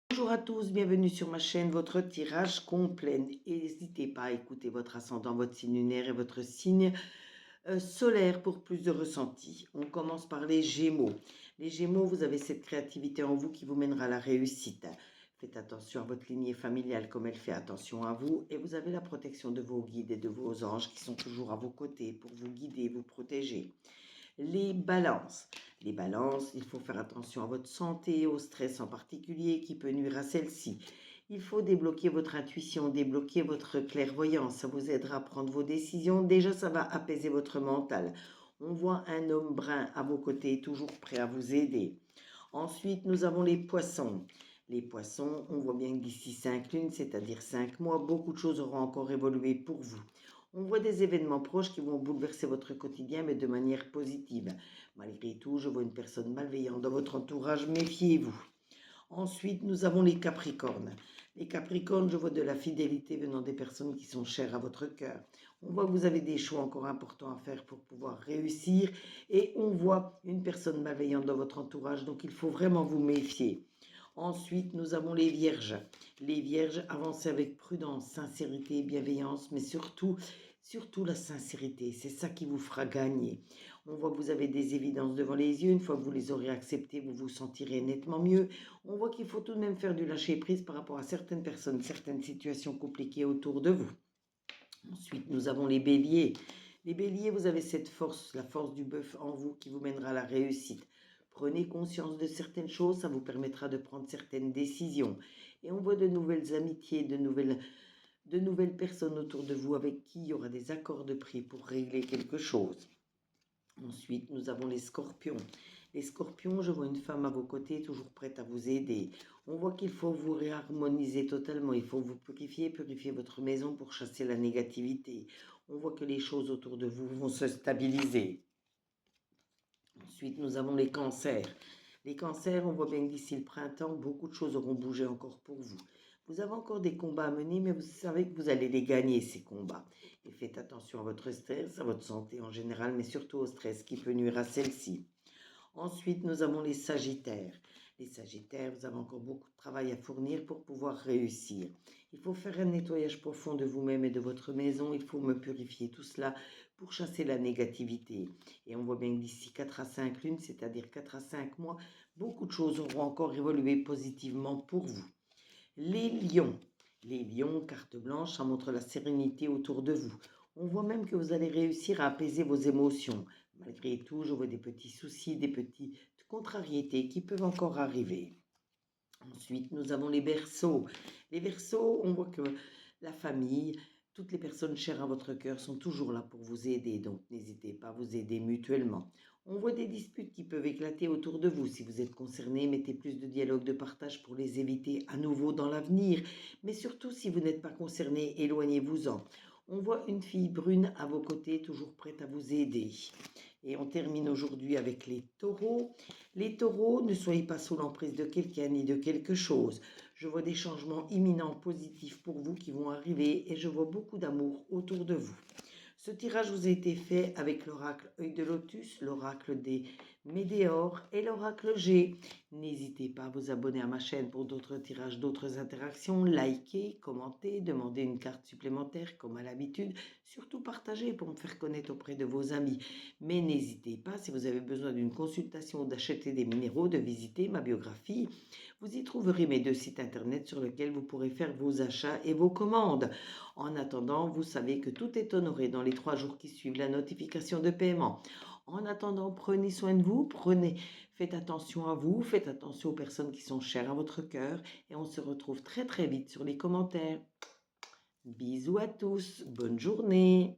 Bonjour à tous, bienvenue sur ma chaîne, votre tirage complet. Et n'hésitez pas à écouter votre ascendant, votre signe lunaire et votre signe solaire pour plus de ressenti. On commence par les Gémeaux. Les Gémeaux, vous avez cette créativité en vous qui vous mènera à la réussite. Faites attention à votre lignée familiale comme elle fait attention à vous. Et vous avez la protection de vos guides et de vos anges qui sont toujours à vos côtés pour vous guider, vous protéger. Les balances. Les balances, il faut faire attention à votre santé, au stress en particulier qui peut nuire à celle-ci. Il faut débloquer votre intuition, débloquer votre clairvoyance. Ça vous aidera à prendre vos décisions. Déjà, ça va apaiser votre mental. On voit un homme brun à vos côtés, toujours prêt à vous aider. Ensuite, nous avons les poissons. Les poissons, on voit bien que d'ici 5 lunes, c'est-à-dire 5 mois, beaucoup de choses auront encore évolué pour vous. On voit des événements proches qui vont bouleverser votre quotidien, mais de manière positive. Malgré tout, je vois une personne malveillante dans votre entourage, méfiez-vous. Ensuite, nous avons les Capricornes. Les Capricornes, je vois de la fidélité venant des personnes qui sont chères à votre cœur. On voit que vous avez des choix encore importants à faire pour pouvoir réussir. Et on voit une personne malveillante dans votre entourage, donc il faut vraiment vous méfier. Ensuite, nous avons les Vierges. Les Vierges, avancez avec prudence, sincérité, bienveillance, mais surtout la sincérité. C'est ça qui vous fera gagner. On voit que vous avez des évidences devant les yeux. Une fois que vous les aurez acceptées, vous vous sentirez nettement mieux. On voit qu'il faut tout de même faire du lâcher-prise par rapport à certaines personnes, certaines situations compliquées autour de vous. Ensuite, nous avons les Béliers. Les Béliers, vous avez cette force, la force du bœuf en vous qui vous mènera à la réussite. Prenez conscience de certaines choses, ça vous permettra de prendre certaines décisions. Et on voit de nouvelles amitiés, de nouvelles personnes autour de vous avec qui il y aura des accords de prix pour régler quelque chose. Ensuite, nous avons les Scorpions. Les Scorpions, je vois une femme à vos côtés, toujours prête à vous aider. On voit qu'il faut vous réharmoniser totalement. Il faut vous purifier votre maison pour chasser la négativité. On voit que les choses autour de vous vont se stabiliser. Ensuite, nous avons les Cancers. Les Cancers, on voit bien que d'ici le printemps, beaucoup de choses auront bougé encore pour vous. Vous avez encore des combats à mener, mais vous savez que vous allez les gagner, ces combats. Et faites attention à votre stress, à votre santé en général, mais surtout au stress qui peut nuire à celle-ci. Ensuite, nous avons les Sagittaires. Les Sagittaires, vous avez encore beaucoup de travail à fournir pour pouvoir réussir. Il faut faire un nettoyage profond de vous-même et de votre maison. Il faut me purifier tout cela pour chasser la négativité. Et on voit bien que d'ici 4 à 5 lunes, c'est-à-dire 4 à 5 mois, beaucoup de choses auront encore évolué positivement pour vous. Les lions. Les lions, carte blanche, ça montre la sérénité autour de vous. On voit même que vous allez réussir à apaiser vos émotions. Malgré tout, je vois des petits soucis, des petites contrariétés qui peuvent encore arriver. Ensuite, nous avons les Verseaux. Les Verseaux, on voit que la famille, toutes les personnes chères à votre cœur sont toujours là pour vous aider, donc n'hésitez pas à vous aider mutuellement. On voit des disputes qui peuvent éclater autour de vous. Si vous êtes concerné, mettez plus de dialogue, de partage pour les éviter à nouveau dans l'avenir. Mais surtout, si vous n'êtes pas concerné, éloignez-vous-en. On voit une fille brune à vos côtés, toujours prête à vous aider. Et on termine aujourd'hui avec les taureaux. Les taureaux, ne soyez pas sous l'emprise de quelqu'un ni de quelque chose. Je vois des changements imminents positifs pour vous qui vont arriver et je vois beaucoup d'amour autour de vous. Ce tirage vous a été fait avec l'oracle œil de lotus, l'oracle des météores et l'oracle G. N'hésitez pas à vous abonner à ma chaîne pour d'autres tirages, d'autres interactions, liker, commenter, demander une carte supplémentaire comme à l'habitude, surtout partager pour me faire connaître auprès de vos amis. Mais n'hésitez pas, si vous avez besoin d'une consultation ou d'acheter des minéraux, de visiter ma biographie. Vous y trouverez mes 2 sites internet sur lesquels vous pourrez faire vos achats et vos commandes. En attendant, vous savez que tout est honoré dans les 3 jours qui suivent la notification de paiement. En attendant, prenez soin de vous, faites attention à vous, faites attention aux personnes qui sont chères à votre cœur et on se retrouve très très vite sur les commentaires. Bisous à tous, bonne journée.